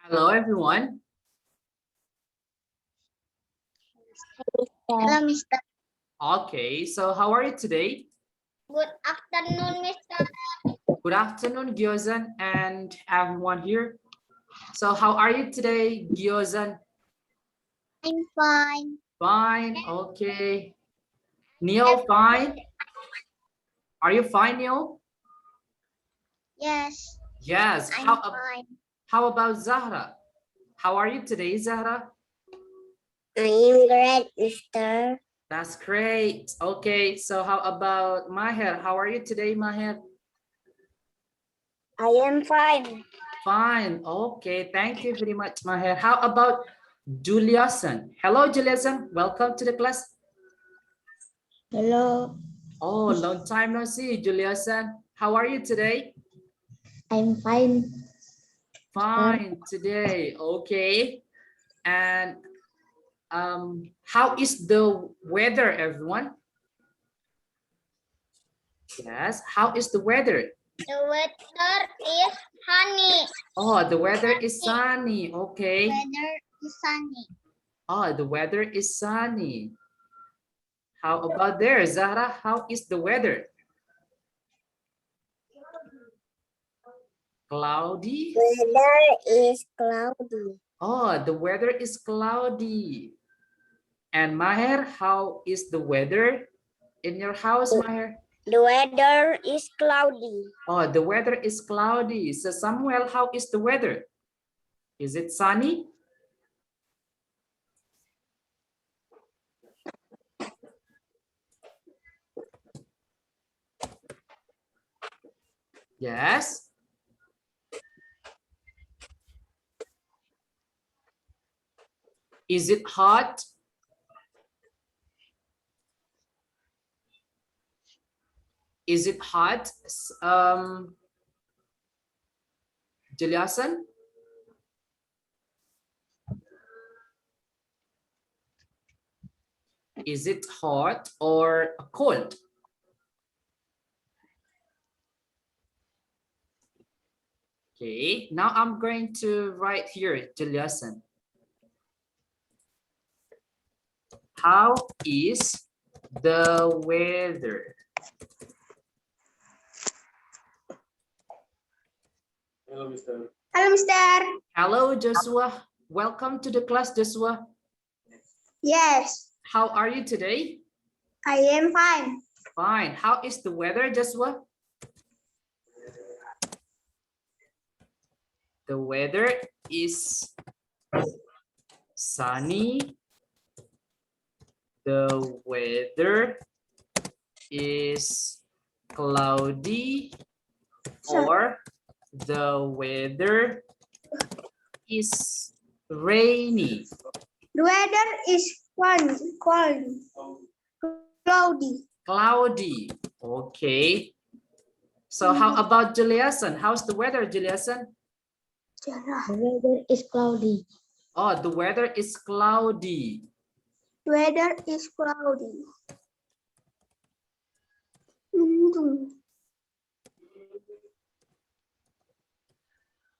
Hello, everyone. Hello, Mr. Okay, so how are you today? Good afternoon, Mr. Good afternoon, Gyozan, and everyone here. So how are you today, Gyozan? I'm fine. Fine, okay. Neil, fine? Are you fine, Neil? Yes, Yes. I'm fine. How about Zahra? How are you today, Zahra? I'm great, Mr. That's great. Okay, so how about Maher? How are you today, Maher? I am fine. Fine. Okay, thank you very much, Maher. How about Juliason? Hello, Juliason. Welcome to the class. Hello, Oh, long time no see, Juliason. How are you today? I'm fine. Fine today. Okay. And how is the weather, everyone? Yes. How is the weather? The weather is sunny. Oh, the weather is sunny. Okay. Weather is sunny. Oh, the weather is sunny. How about there, Zahra? How is the weather? Cloudy? Weather is cloudy. Oh, the weather is cloudy. And Maher, how is the weather in your house, Maher? The weather is cloudy. Oh, the weather is cloudy. So Samuel, how is the weather? Is it sunny? Yes. Is it hot? Is it hot? Juliasan? Is it hot or cold? Okay, now I'm going to write here, Juliasan. How is the weather? Hello, Mr. Hello, Mr. Hello, Joshua. Welcome to the class, Joshua. Yes, How are you today? I am fine. Fine. How is the weather, Joshua? The weather is sunny. The weather is cloudy, or the weather is rainy. The weather is cloudy. Cloudy. Okay. So how about Juliason? How's the weather, Juliason? The weather is cloudy. Oh, the weather is cloudy. Weather is cloudy.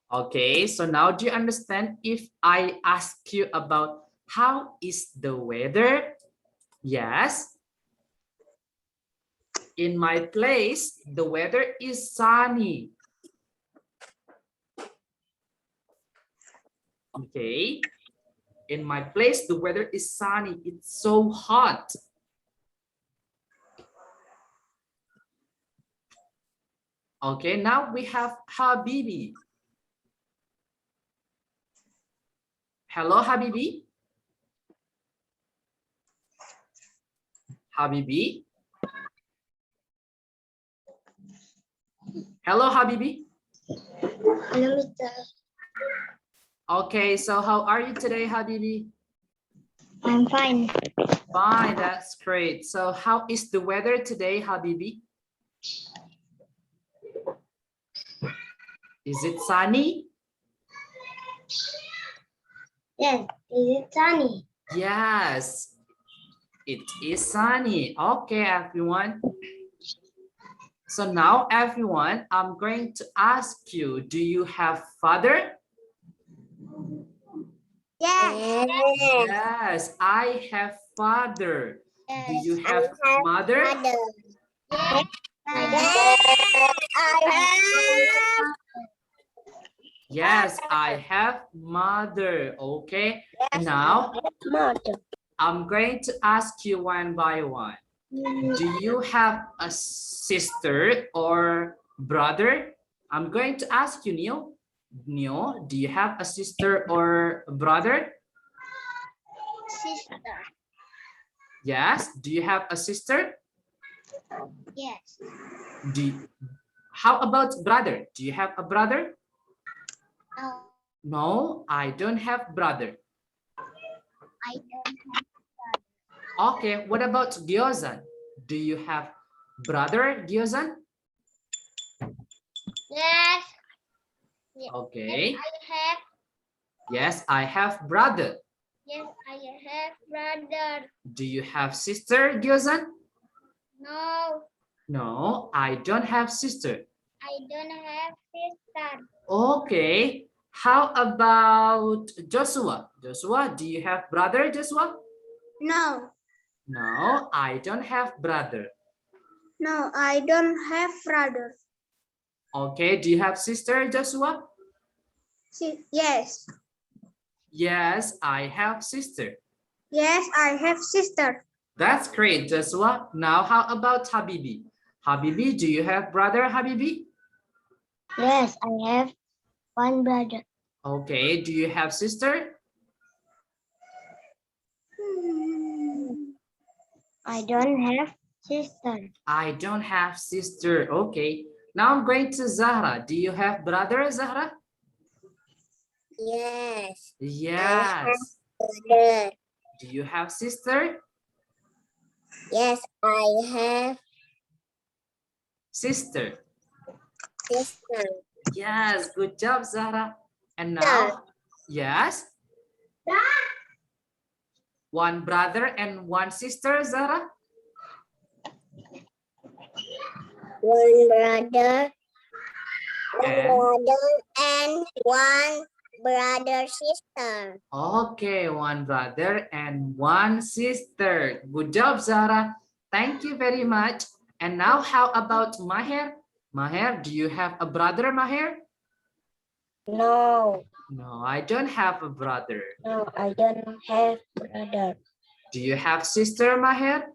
Okay, so now do you understand if I ask you about how is the weather? Yes. In my place, the weather is sunny. Okay. In my place, the weather is sunny. It's so hot. Okay, now we have Habibi. Hello, Habibi. Habibi. Hello, Habibi. Hello, Mr. Okay, so how are you today, Habibi? I'm fine. Fine, that's great. So how is the weather today, Habibi? Is it sunny? Yes, is it sunny? Yes, it is sunny. Okay, everyone. So now, everyone, I'm going to ask you, do you have father? Yes. Yes, I have father. Do you Yes. have mother? Yes. Yes, I have mother. Okay, now I'm going to ask you one by one. Do you have a sister or brother? I'm going to ask you, Neil. Neil, do you have a sister or brother? Sister. Yes. Do you have a sister? Yes. How about brother? Do you have a brother? No, No, I don't have brother. I don't have. Okay, what about Gyozan? Do you have brother, Gyozan? Yes. Okay. I have. Yes, I have brother. Yes, I have brother. Do you have sister, Gyozan? No, No, I don't have sister. I don't have sister. Okay. How about Joshua? Joshua, do you have brother, Joshua? No, No, I don't have brother. no, I don't have brother. Okay, do you have sister, Joshua? Yes. Yes, I have sister. Yes, I have sister. That's great, Joshua. Now, how about Habibi? Habibi, do you have brother, Habibi? Yes, I have one brother. Okay, do you have sister? I don't have sister. I don't have sister. Okay, now I'm going to Zahra. Do you have brother, Zahra? Yes. Yes. Brother. Do you have sister? Yes, I have Sister. sister. Yes, good job, Zahra. And now, yes, one brother and one sister, Zahra? One brother. And And one brother sister. okay, one brother and one sister. Good job, Zahra. Thank you very much. And now, how about Maher? Maher, do you have a brother, Maher? No, No, I don't have a brother. no, I don't have brother. Do you have sister, Maher?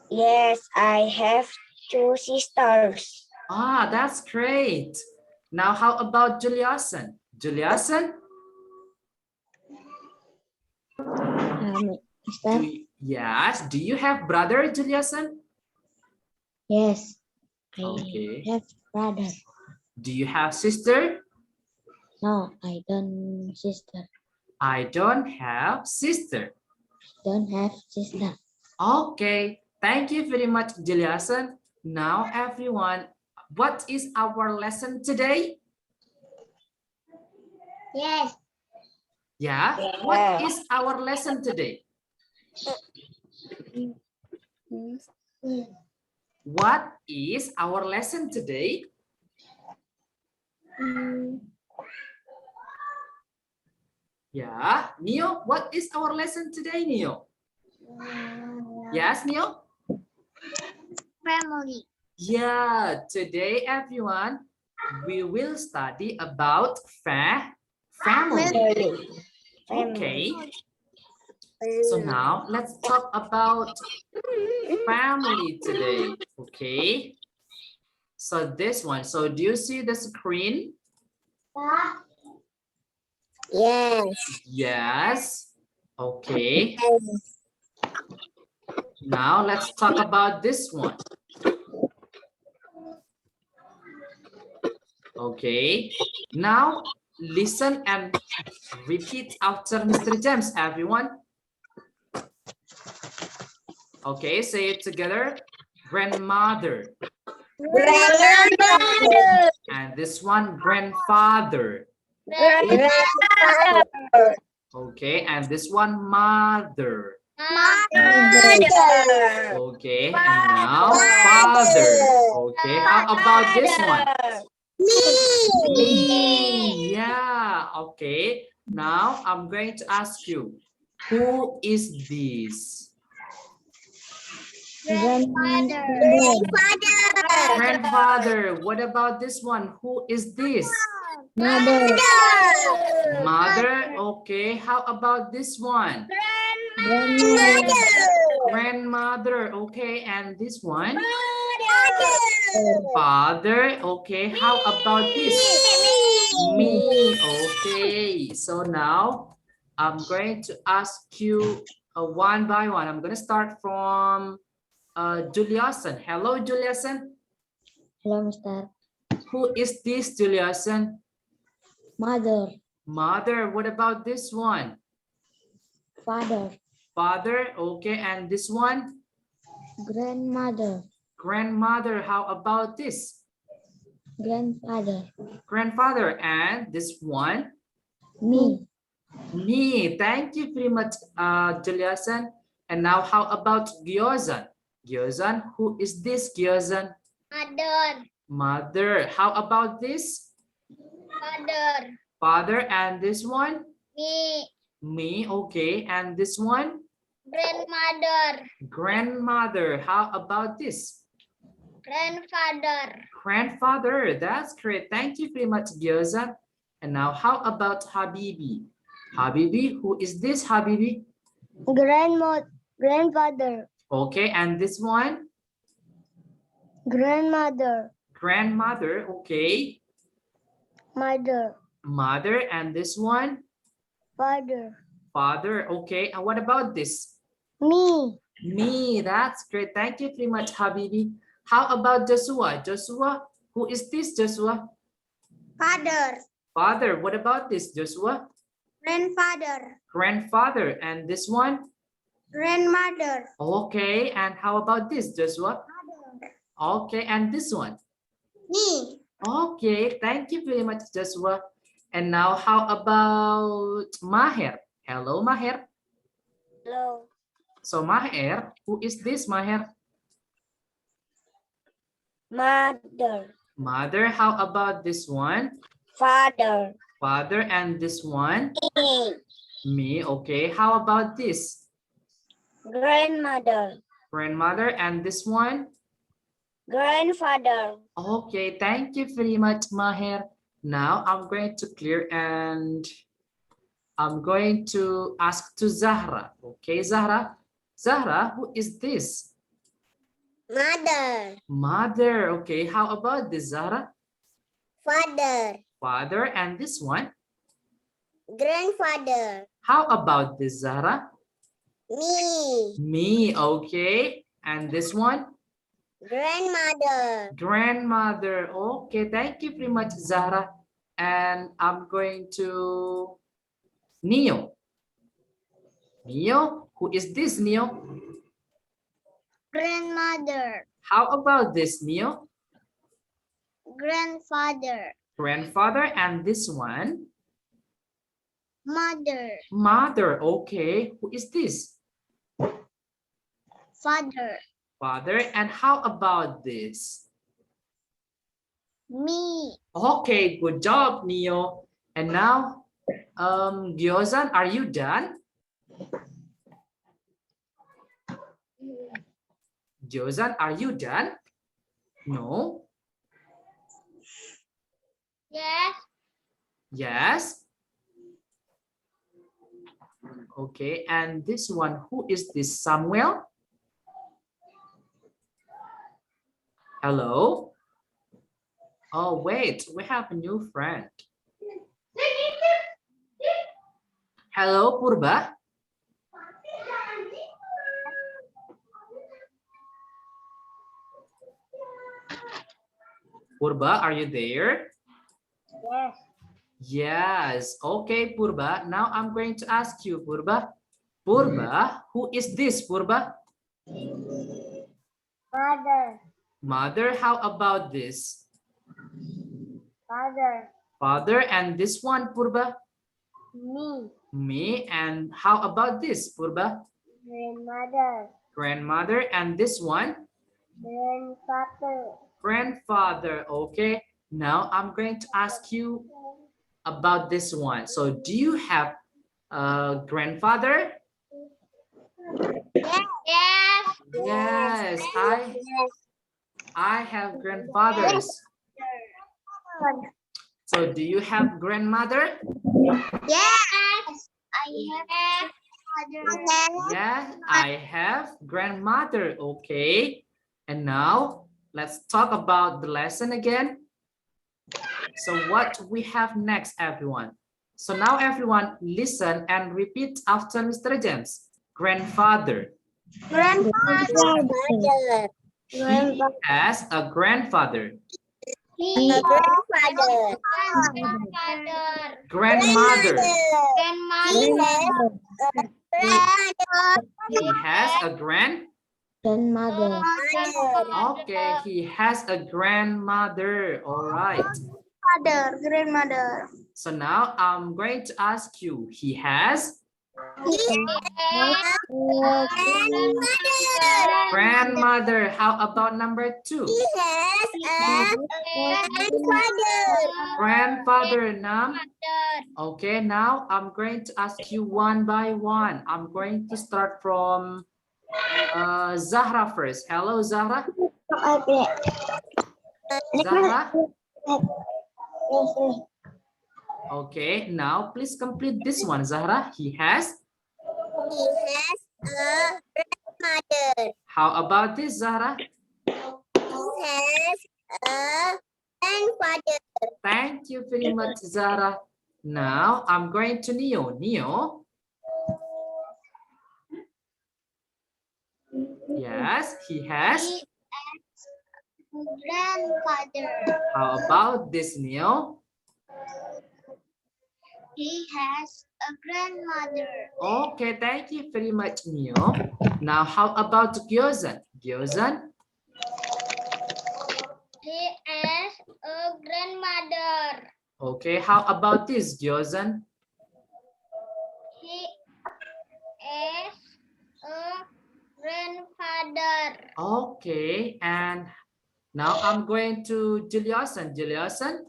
Yes, I have two sisters. Ah, that's great. Now, how about Juliason? Juliason, yes, do you have brother, Juliason? Yes, I Okay. have brother. Do you have sister? No, I don't sister. I don't have sister. Don't have sister. Okay, thank you very much, Juliason. Now, everyone, what is our lesson today? Yes. Yeah, what is our lesson today? What is our lesson today? Yeah, Neo, what is our lesson today, Neo? Yes, Neo? Family. Yeah, today, everyone, we will study about family. Okay, so now let's talk about family today. Okay, so this one, so do you see the screen? Yes. Yes. Okay, now let's talk about this one. Okay, now listen and repeat after Mr. James, everyone. Okay, say it together. Grandmother. Grandmother. And this one, grandfather. Grandfather. Okay, and this one, mother. Mother. Okay, and now father. Okay, how about this one? Me. Me. Yeah, okay. Now I'm going to ask you, who is this? Grandfather. Grandfather. What about this one? Who is this? Mother. Mother. Okay. How about this one? Grandmother. Grandmother. Okay. And this one? Father. Okay. How about this? Me. Okay. So now I'm going to ask you one by one. I'm going to start from Juliason. Hello, Juliason. Hello, Mister. Who is this, Juliason? Mother. Mother. What about this one? Father. Father. Okay. And this one? Grandmother. Grandmother. How about this? Grandfather. Grandfather. And this one? Me. Me. Thank you very much, Juliason. And now how about Gyozan? Gyozan. Who is this, Gyozan? Mother. Mother. How about this? Father. Father. And this one? Me. Me. Okay. And this one? Grandmother. Grandmother. How about this? Grandfather. Grandfather. That's great. Thank you very much, Gyozan. And now how about Habibi? Habibi. Who is this, Habibi? Grandfather. Okay. And this one? Grandmother. Grandmother. Okay. Mother. Mother. And this one? Father. Father. Okay. And what about this? Me. Me. That's great. Thank you very much, Habibi. How about Joshua? Joshua. Who is this, Joshua? Father. Father. What about this, Joshua? Grandfather. Grandfather. And this one? Grandmother. Okay. And how about this, Joshua? Okay. And this one? Me. Okay. Thank you very much, Joshua. And now how about Maher? Hello, Maher. Hello. So Maher, who is this, Maher? Mother. Mother. How about this one? Father. Father. And this one? Me. Me. Okay. How about this? Grandmother. Grandmother. And this one? Grandfather. Okay. Thank you very much, Maher. Now I'm going to clear and I'm going to ask to Zahra. Okay, Zahra. Zahra, who is this? Mother. Mother. Okay. How about this, Zahra? Father. Father. And this one? Grandfather. How about this, Zahra? Me. Me. Okay. And this one? Grandmother. Grandmother. Okay. Thank you very much, Zahra. And I'm going to Neo. Neo? Who is this, Neo? Grandmother. How about this, Neo? Grandfather. Grandfather. And this one? Mother. Mother. Okay. Who is this? Father. Father. And how about this? Me. Okay. Good job, Neo. And now, Gyozan, are you done? Gyozan, are you done? No. Yes. Yes. Okay. And this one, who is this? Samuel? Hello? Oh, wait, we have a new friend. Hello, Purba. Purba, are you there? Yes. Yes. Okay, Purba. Now I'm going to ask you, Purba. Purba, who is this, Purba? Father. Mother, how about this? Father. Father. And this one, Purba? Me. Me. And how about this, Purba? Grandmother. Grandmother. And this one? Grandfather. Grandfather. Okay. Now I'm going to ask you about this one. So do you have a grandfather? Yes, I have grandfathers. So do you have grandmother? Yes, I have mother. Yes, I have grandmother. Okay. And now let's talk about the lesson again. So what we have next, everyone? So now everyone listen and repeat after Mr. James. Grandfather. Grandfather. He has a grandfather. Grandfather. Grandmother. Grandmother. He has a Grandmother. Okay, he has a grandmother. All right. Grandmother. So now I'm going to ask you, he has grandmother. How about number 2? Grandfather, Nam. Okay, now I'm going to ask you one by one. I'm going to start from Zahra first. Hello, Zahra. Zahra. Okay, now please complete this one, Zahra. He has a grandmother. How about this, Zahra? He has a grandfather. Thank you very much, Zahra. Now I'm going to Neo. Neo. Yes, he has. Grandfather. How about this, Neo? He has a grandmother. Okay, thank you very much, Neo. Now, how about Gyozan? Gyozan? He has a grandmother. Okay, how about this, Gyozan? He has a grandfather. Okay, and now I'm going to Juliasan. Juliasan?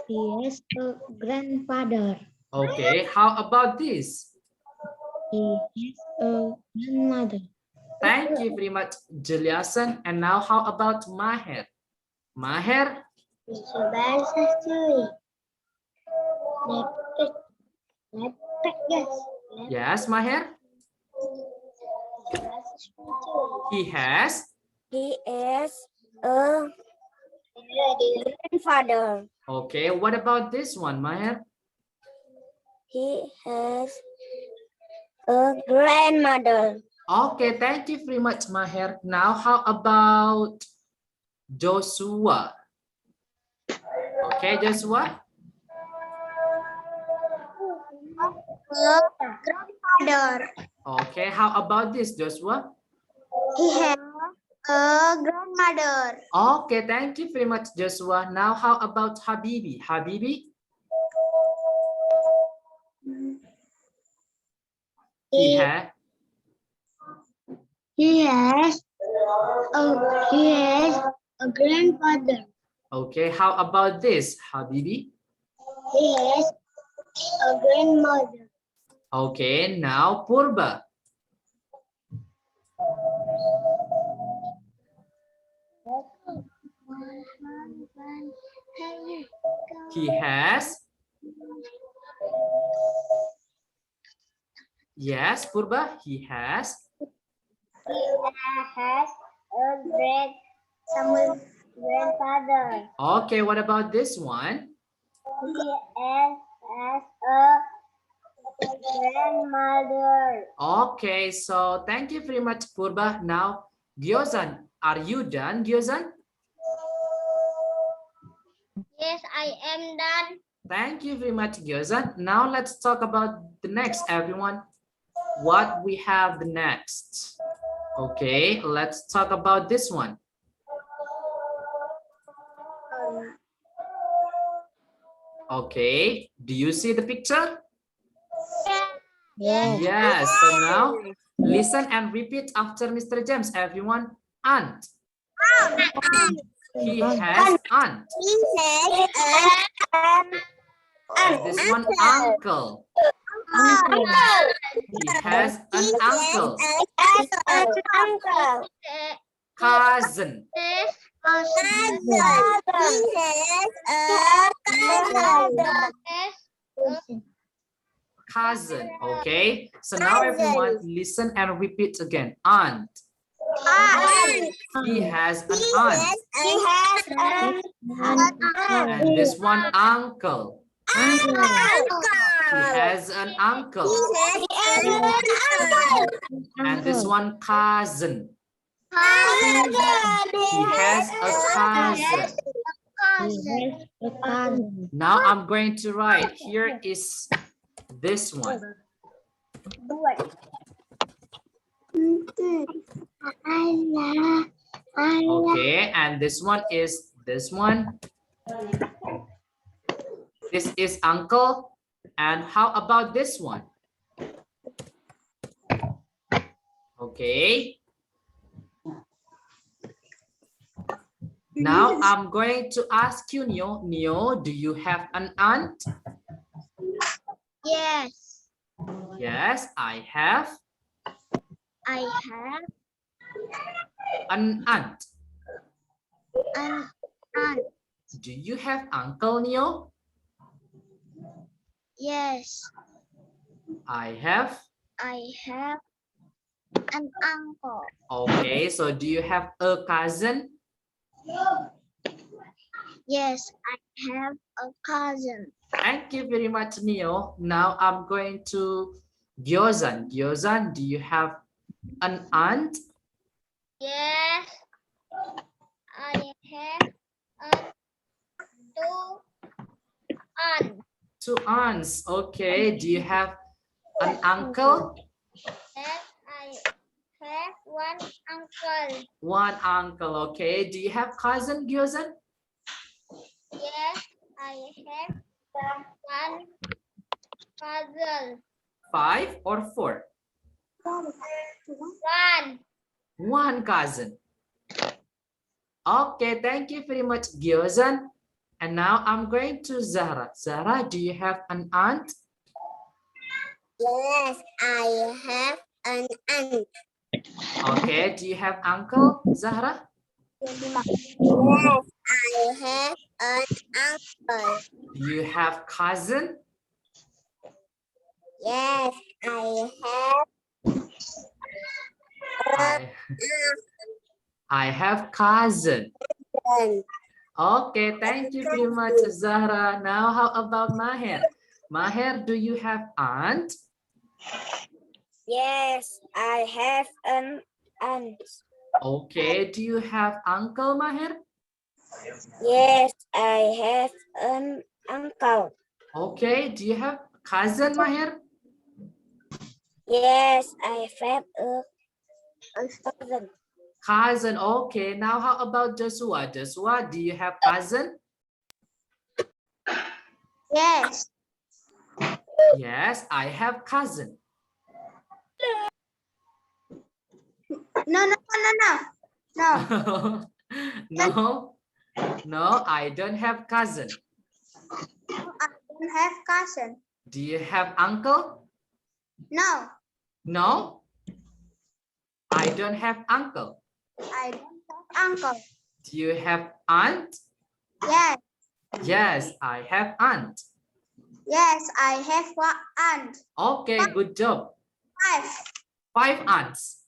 He has a grandfather. Okay, how about this? He has a grandmother. Thank you very much, Juliasan. And now how about Maher? Maher? Yes, Maher? He has? He is a grandfather. Okay, what about this one, Maher? He has a grandmother. Okay, thank you very much, Maher. Now, how about Joshua? Okay, Joshua? A grandfather. Okay, how about this, Joshua? He has a grandmother. Okay, thank you very much, Joshua. Now, how about Habibi? Habibi? He has a grandfather. Okay, how about this, Habibi? He has a grandmother. Okay, now Purba. He has. Yes, Purba, he has. He has a grandfather. Okay, what about this one? He has a grandmother. Okay, so thank you very much, Purba. Now, Gyozan, are you done, Gyozan? Yes, I am done. Thank you very much, Gyozan. Now let's talk about the next, everyone. What we have the next. Okay, let's talk about this one. Okay, do you see the picture? Yes. Yes, so now listen and repeat after Mr. James, everyone. Aunt. He has aunt. He has And this one uncle. He has an uncle. uncle. Cousin. Cousin. Okay. So now everyone listen and repeat again. Aunt. He has an aunt. And this one uncle. He has an uncle. And this one cousin. He has a cousin. Now I'm going to write. Here is this one. Okay, and this one is this one. This is uncle. And how about this one? Okay. Now I'm going to ask you, Neo. Neo, do you have an aunt? Yes, Yes, I have I have an aunt. an aunt. Do you have uncle, Neo? Yes, I have. an uncle. Okay, so do you have a cousin? Yes, I have a cousin. Thank you very much, Neo. Now I'm going to Gyozan. Gyozan, do you have an aunt? Yes, I have two aunts. Two aunts. Okay, do you have an uncle? Yes, I have one uncle. One uncle. Okay, do you have cousin, Gyozan? Yes, I have one cousin. 5 or 4? One. One cousin. Okay, thank you very much, Gyozan. And now I'm going to Zahra. Zahra, do you have an aunt? Yes, I have an aunt. Okay, do you have uncle, Zahra? Yes, I have an uncle. Do you have cousin? Yes, I have I have cousin. one. Okay, thank you very much, Zahra. Now, how about Maher? Maher, do you have aunt? Yes, I have an aunt. Okay, do you have uncle, Maher? Yes, I have an uncle. Okay, do you have cousin, Maher? Yes, I have a cousin. Cousin, okay. Now, how about Joshua? Joshua, do you have cousin? Yes. Yes, I have cousin. No. No, I don't have cousin. I don't have cousin. Do you have uncle? No, No, I don't have uncle. I don't have uncle. Do you have aunt? Yes. Yes, I have aunt. Yes, I have one aunt. Okay, good job. 5. 5 aunts.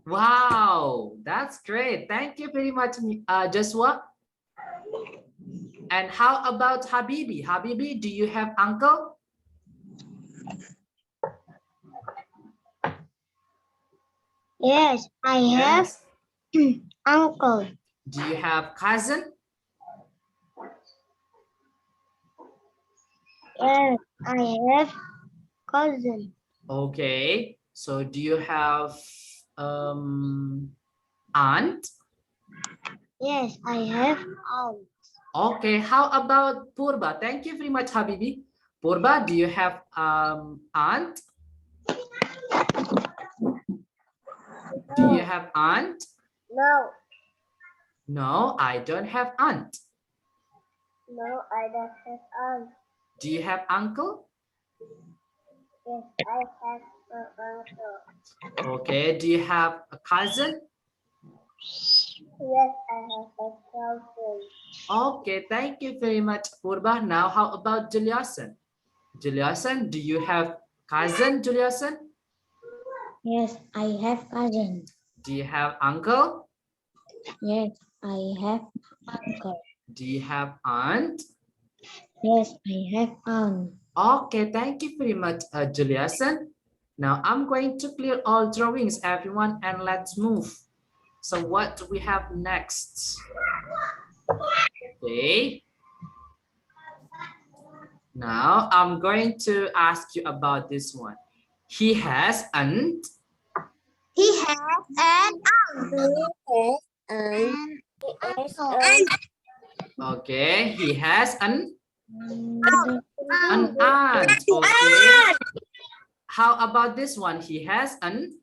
Wow, that's great. Thank you very much, Joshua. And how about Habibi? Habibi, do you have uncle? Yes, I have Yes. uncle. Do you have cousin? Yes, I have cousin. Okay. So do you have aunt? Yes, I have aunt. Okay. How about Purba? Thank you very much, Habibi. Purba, do you have aunt? Do you have aunt? No. No, I don't have aunt. No, I don't have aunt. Do you have uncle? Yes, I have an uncle. Okay, do you have a cousin? Yes, I have a cousin. Okay, thank you very much, Purba. Now, how about Juliasan? Juliasan, do you have cousin, Juliasan? Yes, I have cousin. Do you have uncle? Yes, I have uncle. Do you have aunt? Yes, I have aunt. Okay, thank you very much, Juliasan. Now, I'm going to clear all drawings, everyone, and let's move. So what do we have next? Okay. Now, I'm going to ask you about this one. He has an... He has an uncle. Okay, he has an Aunt. aunt. Okay. How about this one? He has an...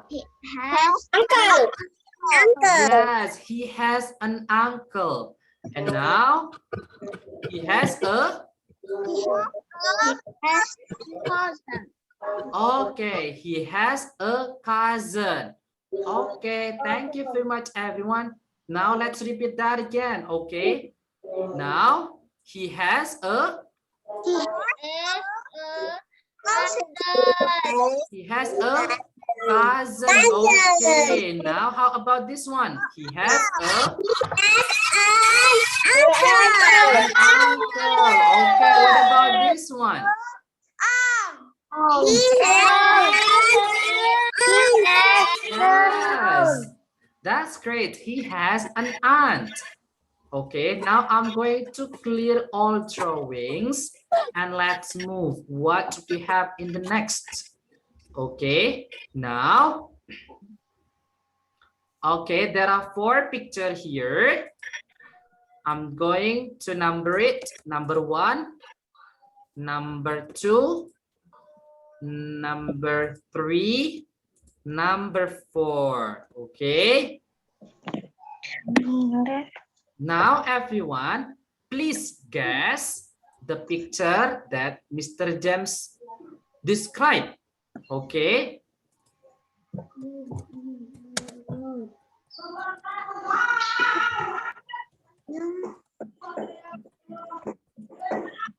He has uncle. Yes, he has an uncle. And now, he has a... Cousin. Okay, he has a cousin. Okay, thank you very much, everyone. Now let's repeat that again, okay? Now, he has a... He has a cousin. Okay, now how about this one? He has a... an uncle. Okay, what about this one? Yes, that's great. He has an aunt. Okay, now I'm going to clear all drawings and let's move what we have in the next. Okay, now, okay, there are 4 pictures here. I'm going to number it. Number 1, number 2, number 3, number 4. Okay. Now, everyone, please guess the picture that Mr. James described. Okay.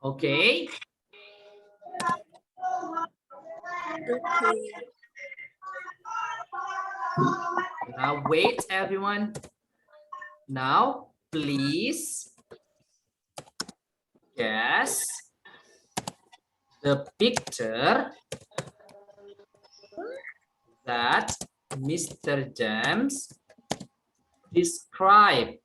Okay. Now, wait, everyone. Now, please guess the picture that Mr. James described.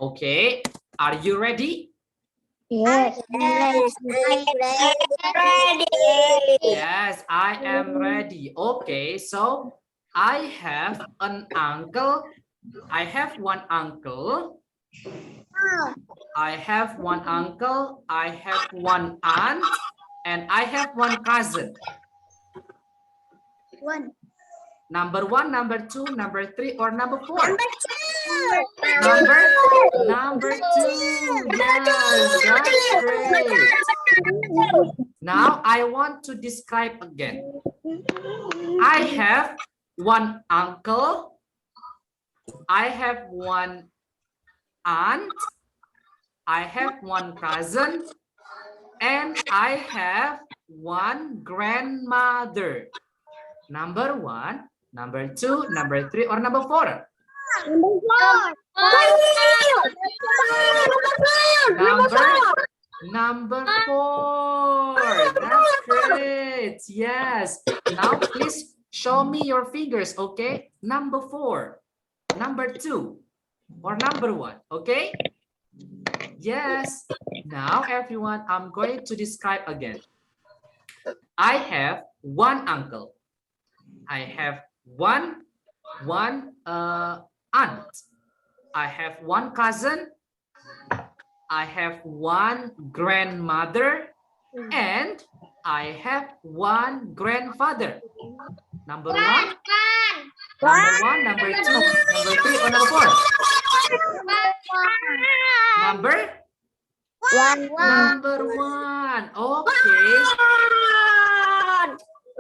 Okay, are you ready? Yes, ready. Yes, I am ready. Okay, so I have an uncle. I have one uncle. I have one uncle. I have one aunt. And I have one cousin. One. Number 1, number 2, number 3, or number 4? Number 2. Number 2. Yes, that's great. Now I want to describe again. I have one uncle. I have one aunt. I have one cousin. And I have one grandmother. Number 1, number 2, number 3, or number 4? Number 4. That's great. Yes. Now please show me your fingers, okay? Number 4, number 2, or number 1, okay? Yes. Now everyone, I'm going to describe again. I have one uncle. I have one aunt. I have one cousin. I have one grandmother. And I have one grandfather. Number 1. Number 1, number 2, number 3, or number 4? Number? Number 1. Okay.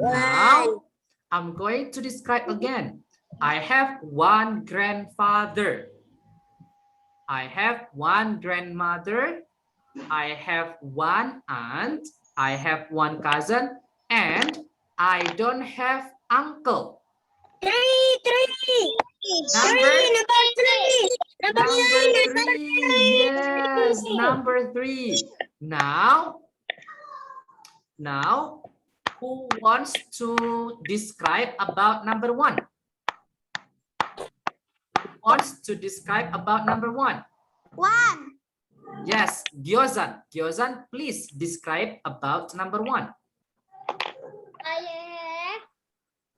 Now, I'm going to describe again. I have one grandfather. I have one grandmother. I have one aunt. I have one cousin. And I don't have uncle. Number 3. Yes, number 3. Now, who wants to describe about number 1? Who wants to describe about number 1? Yes, Gyozan. Gyozan, please describe about number 1. I have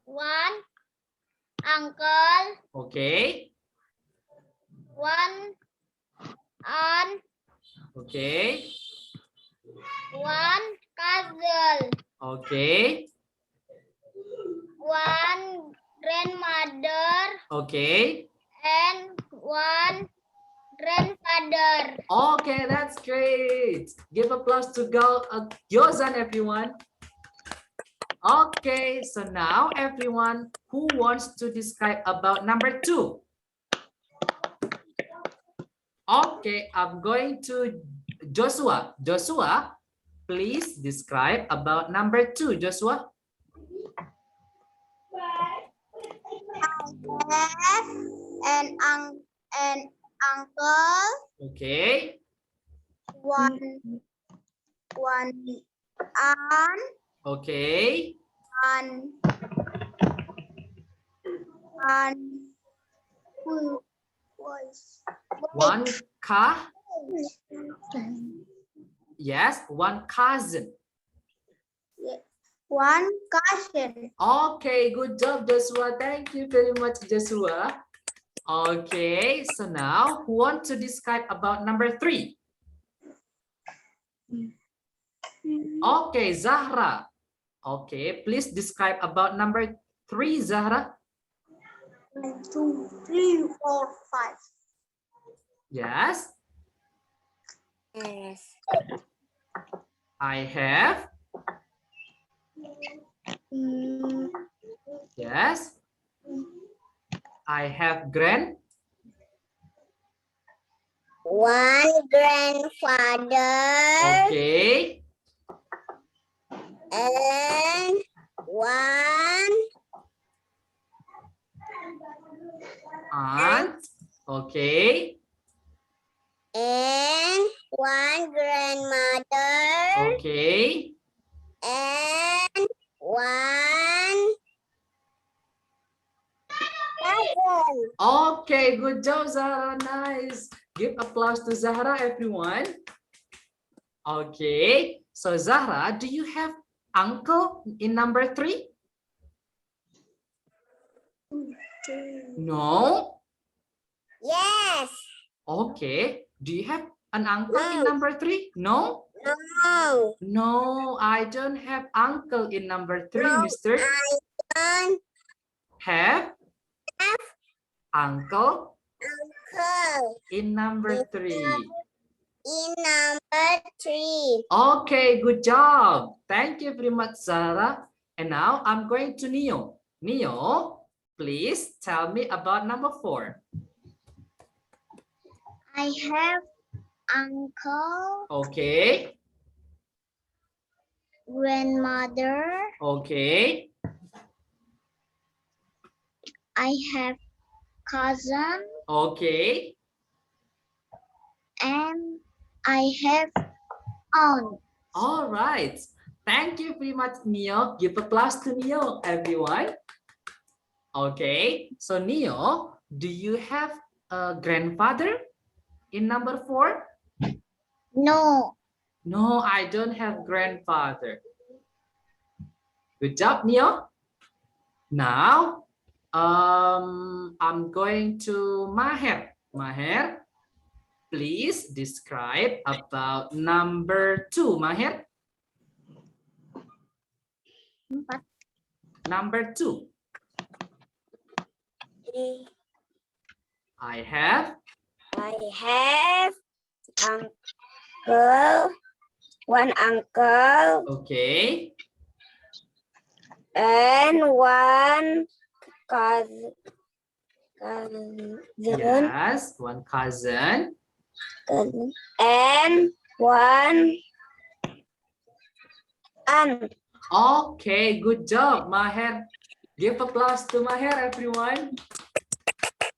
one uncle. Okay. One aunt. Okay. One cousin. Okay. One grandmother. Okay. And one grandfather. Okay, that's great. Give applause to Gyozan, everyone. Okay, so now everyone, who wants to describe about number 2? Okay, I'm going to Joshua. Joshua, please describe about number 2, Joshua. I have an uncle. Okay. One aunt. Okay. One One car. Yes, one cousin. One cousin. Okay, good job, Joshua. Thank you very much, Joshua. Okay, so now who wants to describe about number 3? Okay, Zahra. Okay, please describe about number 3, Zahra. 1, 2, 3, 4, 5. Yes. Yes. I have. Yes. I have One grandfather. Okay. And one Aunt. Okay. and one grandmother. Okay. And one cousin. Okay, good job, Zahra. Nice. Give applause to Zahra, everyone. Okay. So, Zahra, do you have uncle in number 3? No? Yes. Okay. Do you have an uncle in number 3? No? No. No, I don't have uncle in number 3, mister. I don't Have uncle uncle in number 3. in number 3. Okay, good job. Thank you very much, Zahra. And now I'm going to Neo. Neo, please tell me about number 4. I have uncle, Okay. grandmother. Okay. I have cousin Okay. and I have aunt. All right. Thank you very much, Neo. Give applause to Neo, everyone. Okay. So, Neo, do you have a grandfather in number 4? No. No, I don't have grandfather. Good job, Neo. Now, I'm going to Maher. Maher, please describe about number 2, Maher. Number 2. I have uncle, one uncle, okay. and one cousin, Yes, one cousin. and one aunt. Okay, good job, Maher. Give applause to Maher, everyone.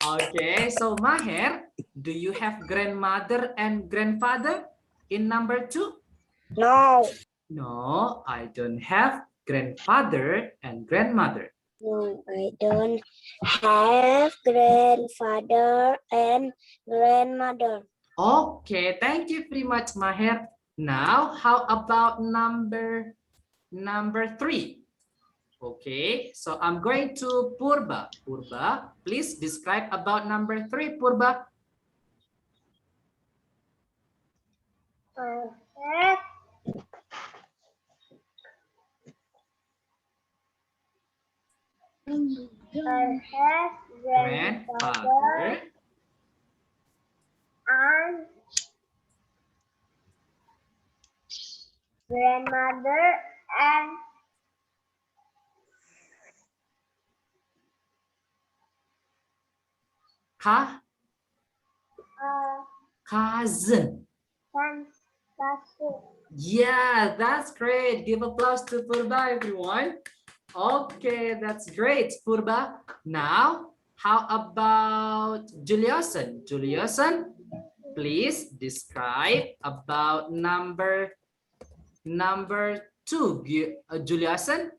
Okay, so Maher, do you have grandmother and grandfather in number 2? No. No, I don't have grandfather and grandmother. No, I don't have grandfather and grandmother. Okay, thank you very much, Maher. Now, how about number 3? Okay, so I'm going to Purba. Purba, please describe about number 3, Purba. I have Grandfather. and grandmother and Cousin. Yeah, that's great. Give applause to Purba, everyone. Okay, that's great, Purba. Now, how about Juliuson? Juliuson, please describe about number 2. Juliuson.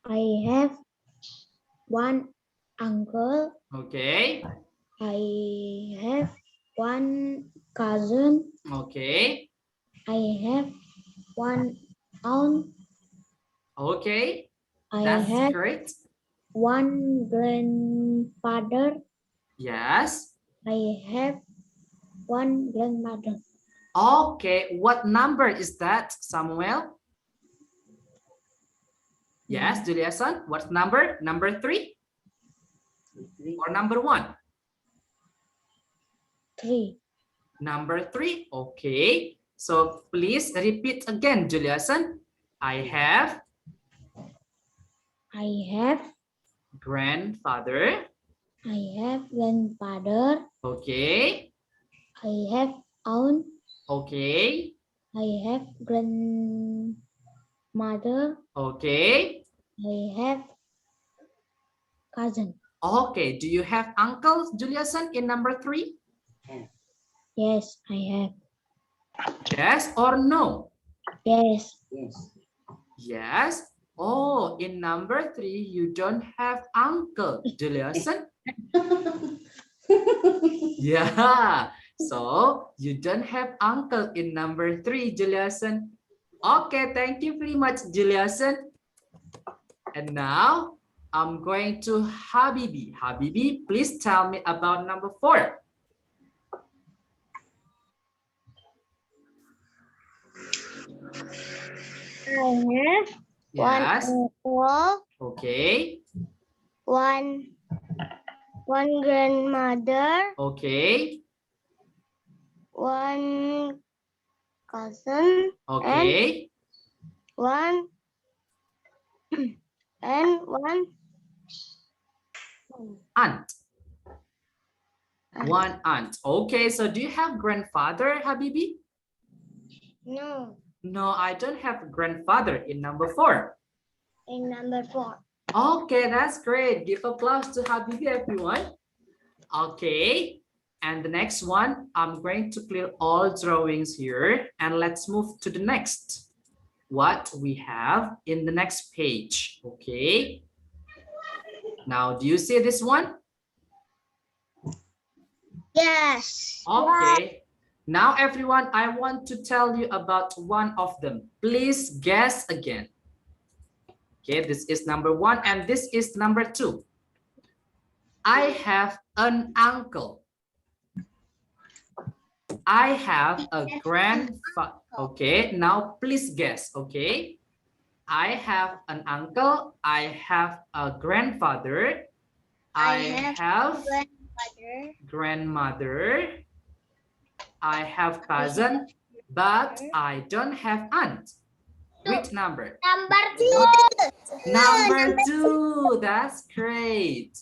I have one uncle. Okay. I have one cousin. Okay. I have one aunt. Okay. I That's have great. one grandfather. Yes. I have one grandmother. Okay. What number is that, Samuel? Yes, Juliason. What number? Number 3 or number 1? 3. Number 3. Okay. So please repeat again, Juliason. I have grandfather. I have grandfather. Okay. I have aunt. Okay. I have grandmother. Okay. I have cousin. Okay. Do you have uncles, Juliason, in number 3? Yes, I have. Yes or no? Yes. Yes. Oh, in number 3, you don't have uncle, Juliason. Yeah. So you don't have uncle in number 3, Juliason. Okay, thank you very much, Juliason. And now I'm going to Habibi. Habibi, please tell me about number 4. I have Yes. one uncle, Okay. one grandmother, Okay. one cousin, Okay. one and one Aunt. One aunt. Okay, so do you have grandfather, Habibi? No, No, I don't have a grandfather in number 4. in number 4. Okay, that's great. Give applause to Habibi, everyone. Okay, and the next one, I'm going to clear all drawings here and let's move to the next. What we have in the next page, okay? Now, do you see this one? Yes. Okay. Now, everyone, I want to tell you about one of them. Please guess again. Okay, this is number 1 and this is number 2. I have an uncle. I have a grandfather. Okay, now please guess. Okay, I have an uncle. I have a grandfather. I have grandmother. I have cousin, but I don't have aunt. Which number? Number 2. Number 2. That's great.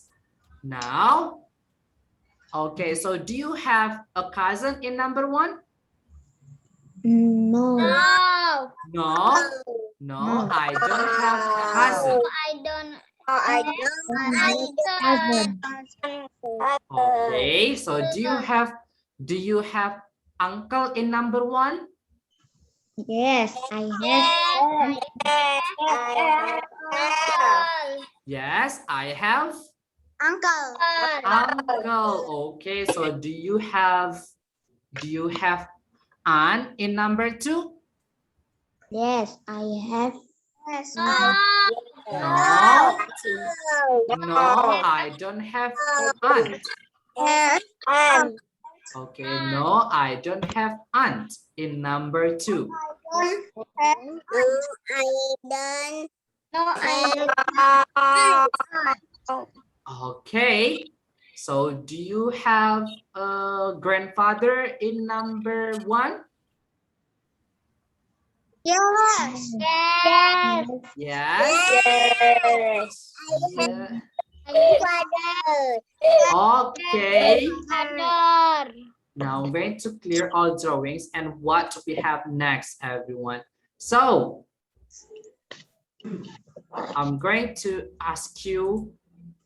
Now, okay, so do you have a cousin in number 1? No. No. No, I don't have cousin. I don't. Okay, so do you have uncle in number 1? Yes, I have. Yes, I have Uncle. uncle. Okay, so do you have aunt in number 2? Yes, I have. No. No, I don't have aunt. Okay, no, I don't have aunt in number 2. Okay, so do you have a grandfather in number 1? Yes. Yes. Yeah. Okay. Now I'm going to clear all drawings and what we have next, everyone. So I'm going to ask you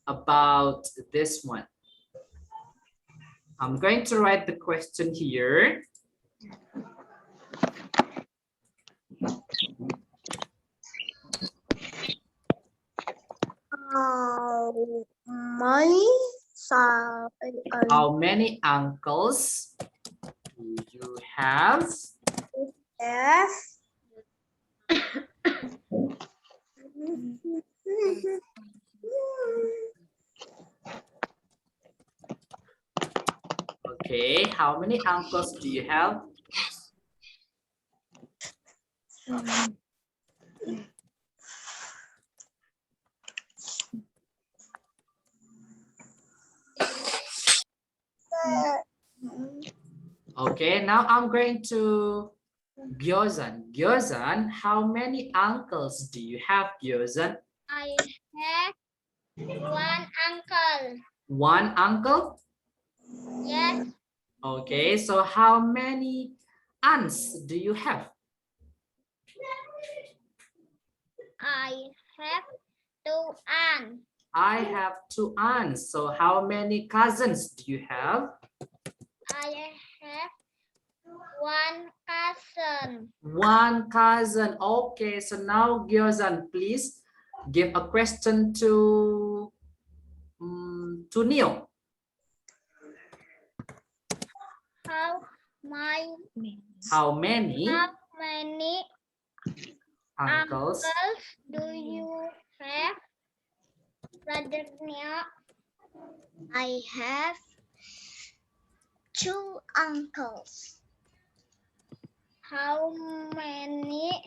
about this one. I'm going to write the question here. How many uncles do you have? Yes. Okay, how many uncles do you have? Okay, now I'm going to Gyozan. Gyozan, how many uncles do you have, Gyozan? I have one uncle. One uncle? Yes. Okay, so how many aunts do you have? I have two aunts. I have 2 aunts. So how many cousins do you have? I have one cousin. One cousin. Okay, so now Gyozan, please give a question to Neil. How many uncles do you have, Brother Nia? I have 2 uncles. How many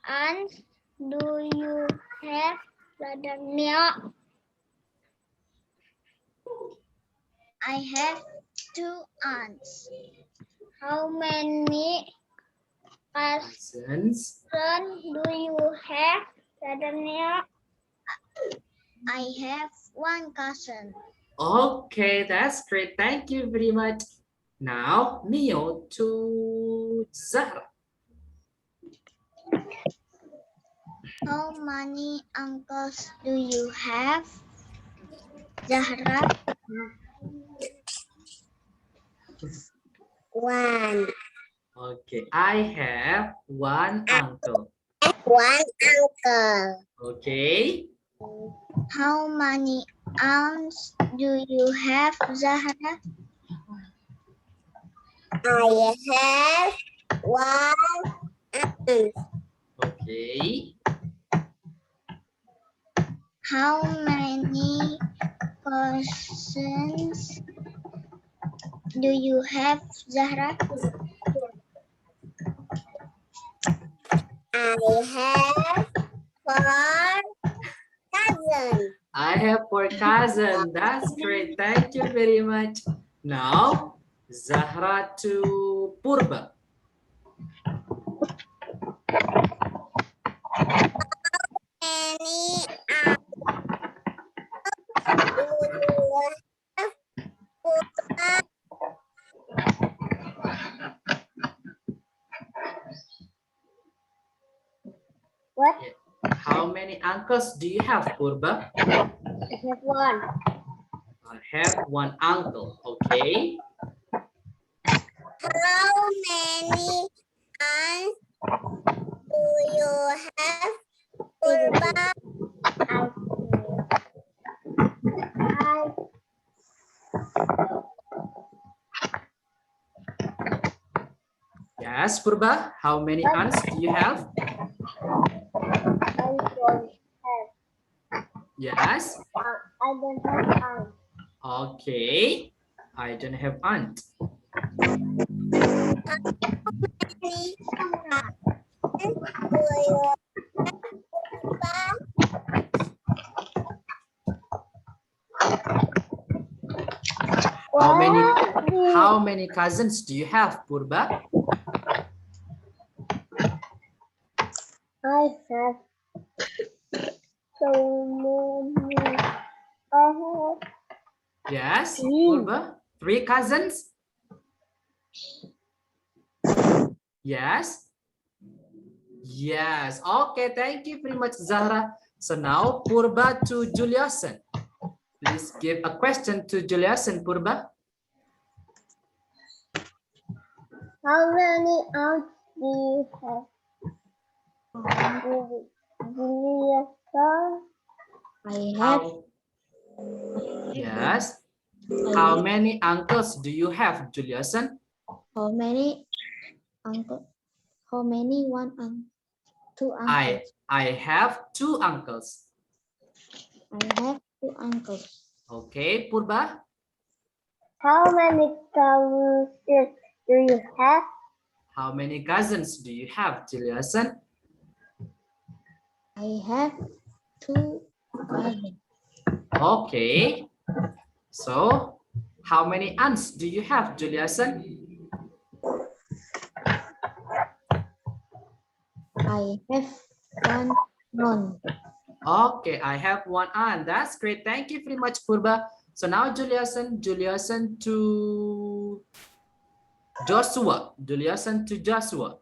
aunts do you have, Brother Nia? I have 2 aunts. How many cousins? do you have, Brother Nia? I have 1 cousin. Okay, that's great. Thank you very much. Now, Neil to Zahra. How many uncles do you have, Zahra? 1. Okay, I have 1 uncle. 1 uncle. Okay. How many aunts do you have, Zahra? I have 1 aunt. Okay. How many cousins do you have, Zahra? I have 4 cousins. I have 4 cousins. That's great. Thank you very much. Now, Zahra to Purba. Any what? How many uncles do you have, Purba? I have 1. I have 1 uncle. Okay. How many aunts do you have? Purba? Yes, Purba. How many aunts do you have? I don't have. Yes. I don't have aunts. Okay. I don't have aunt. How many cousins do you have, Purba? I have so many. I have Yes, 3. Purba. 3 cousins? Yes. Yes. Okay, thank you very much, Zahra. So now Purba to Juliason. Please give a question to Juliason, Purba. How many aunts do you have? How, yes. How many uncles do you have, Juliason? How many uncle? How many one two uncles? I have 2 uncles. I have 2 uncles. Okay, Purba. How many cousins do you have? How many cousins do you have, Juliason? I have 2 cousins. Okay. So, how many aunts do you have, Juliason? I have 1 aunt. Okay, I have 1 aunt. That's great. Thank you very much, Purba. So now Juliason to Joshua. Juliason to Joshua.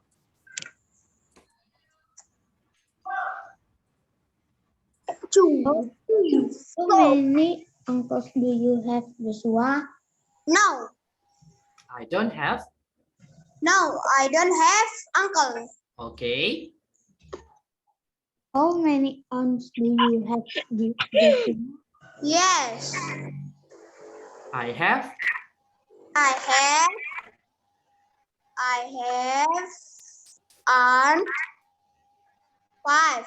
How many uncles do you have, Joshua? No, I don't have. I don't have uncle. Okay. How many aunts do you have, Joshua? Yes, I have. I have aunt 5.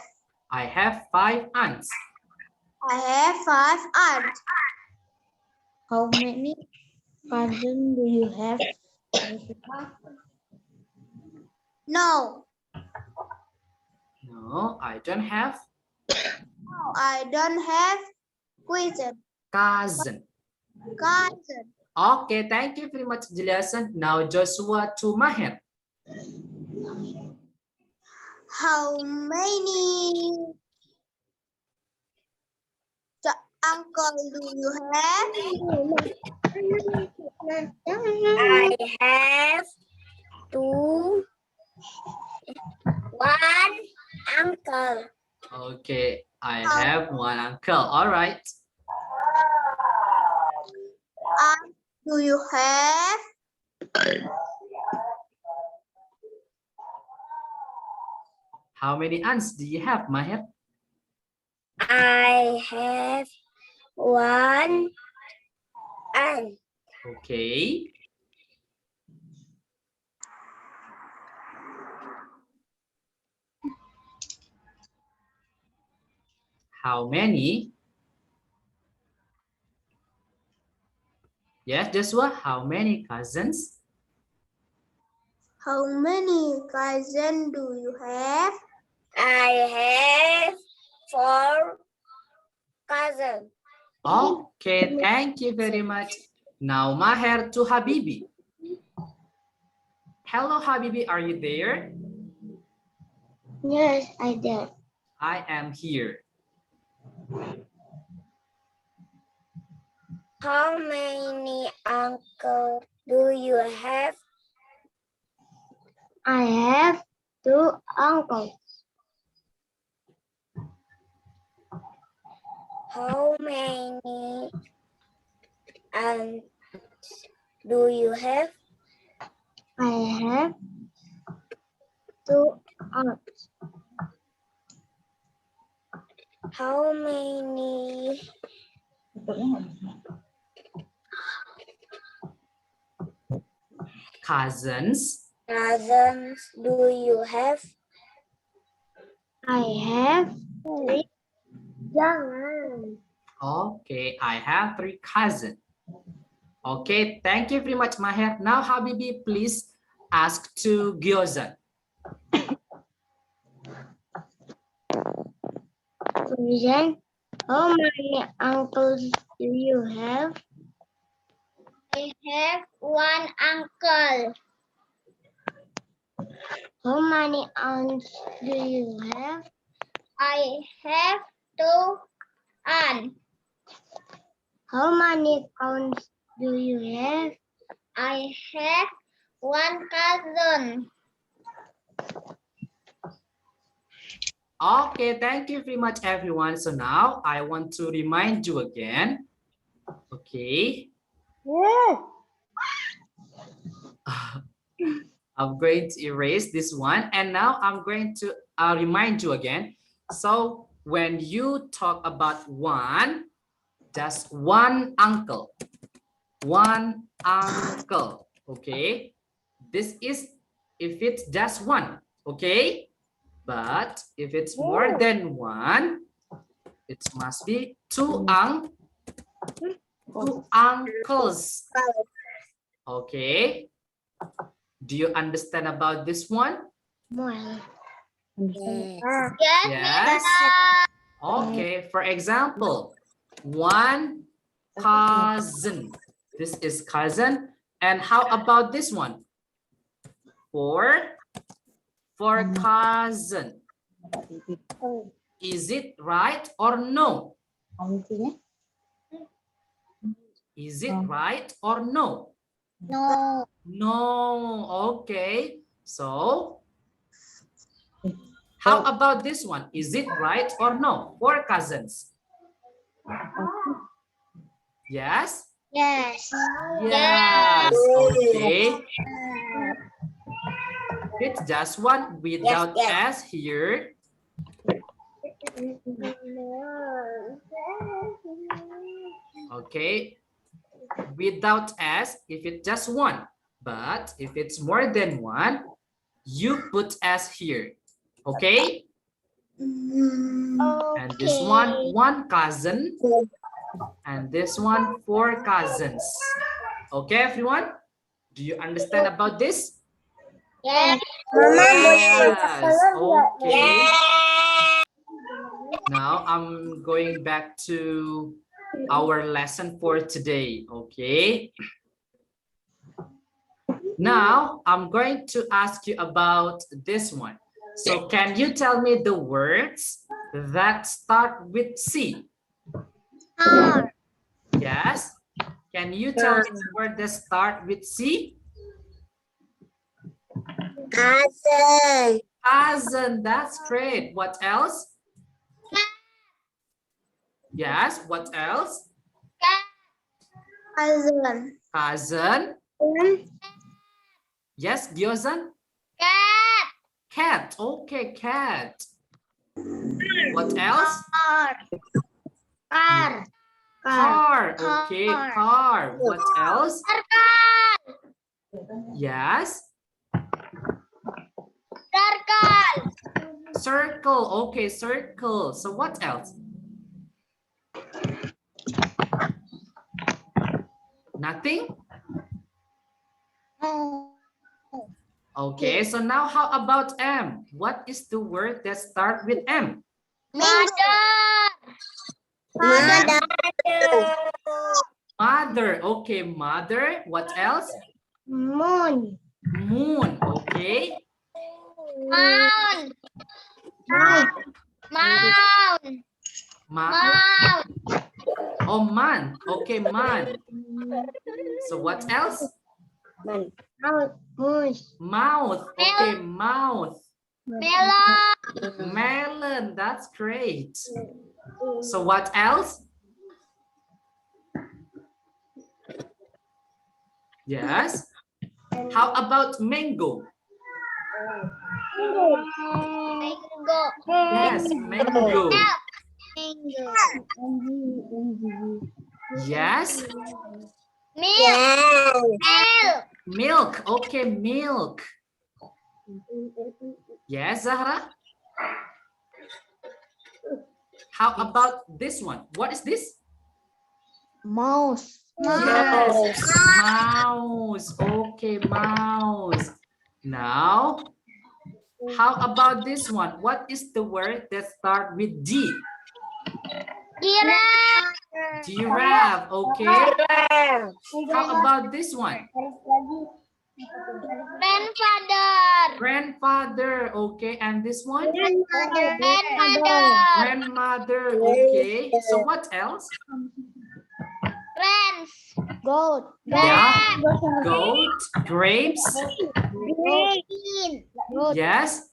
I have 5 aunts. I have 5 aunts. How many cousins do you have, Joshua? No, No, I don't have. I don't have Cousin. cousin. Okay, thank you very much, Juliason. Now Joshua to Maher. How many uncle do you have? I have 2, 1 uncle. Okay, I have 1 uncle. All right. Do you have? How many aunts do you have, Maher? I have 1 aunt. Okay. How many? Yes, Joshua, how many cousins? How many cousins do you have? I have 4 cousins. Okay, thank you very much. Now, Maher to Habibi. Hello, Habibi, are you there? Yes, I did. I am here. How many uncles do you have? I have 2 uncles. How many aunts do you have? I have 2 aunts. How many Cousins. cousins do you have? I have 3 young. Okay, I have 3 cousins. Okay, thank you very much, Maher. Now, Habibi, please ask to Gyozan. Susan, how many uncles do you have? I have 1 uncle. How many aunts do you have? I have 2 aunts. How many counts do you have? I have 1 cousin. Okay, thank you very much, everyone. So now I want to remind you again. Okay. I'm going to erase this one. And now I'm going to remind you again. So when you talk about one, just one uncle. One uncle. Okay. This is if it's just one. Okay. But if it's more than one, it must be 2 uncles. Okay. Do you understand about this one? Well, Yes. Yes. Okay. For example, 1 cousin. This is cousin. And how about this one? 4 cousin. Is it right or no? Is it right or no? no. No. Okay. So how about this one? Is it right or no? 4 cousins. Yes? Yes. Yes. Okay. It's just one without S here. Okay. Without S, if it's just one. But if it's more than one, you put S here. Okay? And this one cousin. And this one 4 cousins. Okay, everyone? Do you understand about this? Yes. Yes. Okay. Now I'm going back to our lesson for today. Okay. Now I'm going to ask you about this one. So can you tell me the words that start with C? Car. Yes. Can you tell me the word that start with C? Cousin. Cousin. That's great. What else? Yes. What else? Cousin. Cousin. Yes, Gyozan? Cat. Cat. Okay, cat. What else? Car. Car. Car. Okay, car. What else? Yes. Circle. Circle. Okay, circle. So what else? Nothing? Okay, so now how about M? What is the word that starts with M? Mother. Mother. Mother. Okay, mother. What else? Moon. Moon. Okay. Mound. Mound. Ma Mound. oh, man. Okay, man. So what else? Moose. Mouth. Okay, mouth. Melon. Melon. That's great. So what else? Yes. How about mango? Mango. Yes, mango. Mango. Yes. Milk. Milk. Milk. Okay, milk. Yes, Zahra. How about this one? What is this? Mouse. Yes, mouse. Okay, mouse. Now, how about this one? What is the word that starts with D? Giraffe. Giraffe. Okay. How about this one? Grandfather. Grandfather. Okay, and this one? Grandmother. Grandmother. Okay. So what else? Friends. Goat. Yeah. Goat. Grapes. Green. Yes.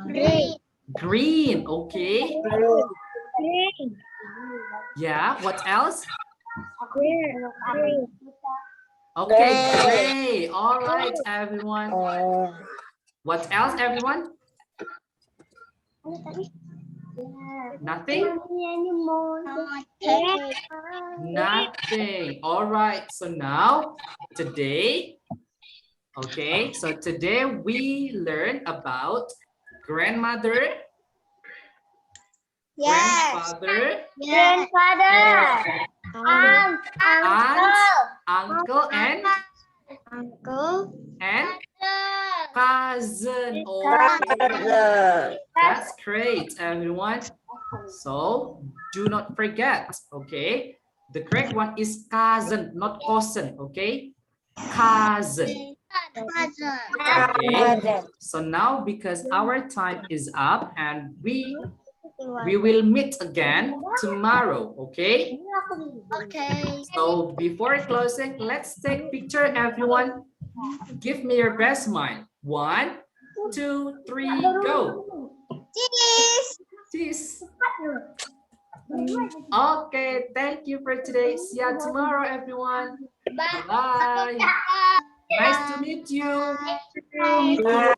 Green. Green. Okay. Yeah. What else? Okay. Gray. All right, everyone. What else, everyone? Nothing? Nothing. All right. So now, today, okay, so today we learn about grandmother, grandfather, Grandfather. aunt, uncle, and cousin. Okay. That's great, everyone. So do not forget, okay? The correct one is cousin, not cousin, okay? Cousin. Okay. So now because our time is up and we will meet again tomorrow, okay? Okay. So before closing, let's take picture, everyone. Give me your best smile. 1, 2, 3, go. Cheese. Cheese. Okay, thank you for today. See you tomorrow, everyone. Bye. Bye. Nice to meet you. Bye.